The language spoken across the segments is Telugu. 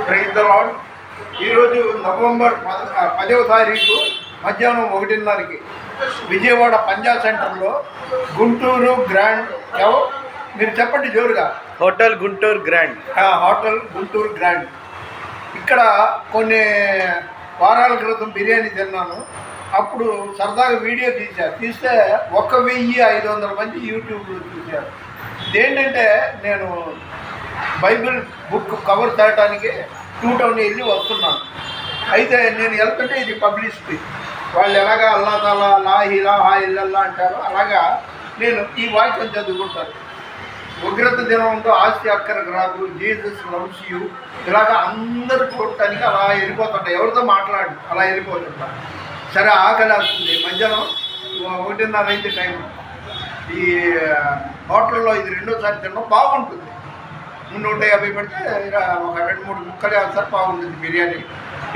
Praise the lord. ఈరోజు నవంబర్ 10వ తారీఖు మధ్యాహ్నం 1:30కి విజయవాడ పంజాబ్ సెంటర్లో గుంటూరు గ్రాండ్ మీరు చెప్పండి జోరుగా. Hotel Guntur grand. Hotel Guntur grand. ఇక్కడ కొన్ని వారాల క్రితం బిర్యానీ తిన్నాను. అప్పుడు సరదాగా వీడియో తీస్తే 1500 మంది యూట్యూబ్లో చూశారు. ఏంటంటే నేను బైబిల్ బుక్ కవర్ తేయడానికి 2 టౌన్ వెళ్ళి వస్తున్నాను. అయితే నేను వెళ్తుంటే ఇది పబ్లిసిటీ. వాళ్ళు ఎలాగా అల్లా తాలా లా ఇలాహా ఇల్లల్లా అంటారు, అలాగా నేను ఈ వాక్యం చదువుకుంటాను. ఉగ్రత దినంతో ఆస్తి అక్కడికి రాదు, జీసస్ లవ్స్ యూ, ఇలాగా అందరూ చూడటానికి అలా వెళ్ళిపోతుంటాయి. ఎవరితో మాట్లాడు అలా వెళ్ళిపోతుంటారు. సరే ఆకలి వస్తుంది. మధ్యాహ్నం 1:30 అయింది టైం. ఈ హోటల్లో ఇది రెండోసారి తినడం బాగుంటుంది. 150 పెడితే ఒక 2-3 ముక్కలే వేస్తారు, బాగుంటుంది బిర్యానీ.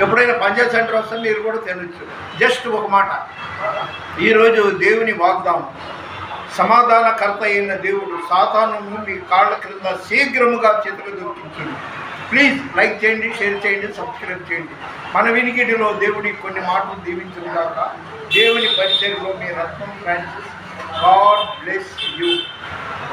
ఎప్పుడైనా పంజాబ్ సెంటర్ వస్తే మీరు కూడా తినచ్చు. జస్ట్ ఒక మాట, ఈరోజు దేవుని వాగ్దానం, సమాధానకర్త అయిన దేవుడు సాతానును మీ కాళ్ళ క్రింద శీఘ్రముగా చేతులు దొరికించండి. ప్లీజ్ లైక్ చేయండి, షేర్ చేయండి, సబ్స్క్రైబ్ చేయండి. మన వినికిడిలో దేవుడి కొన్ని మాటలు దీవించుగాక. దేవుని పరిచయంలో మీ రత్నం ఫ్రాన్సిస్. God bless you.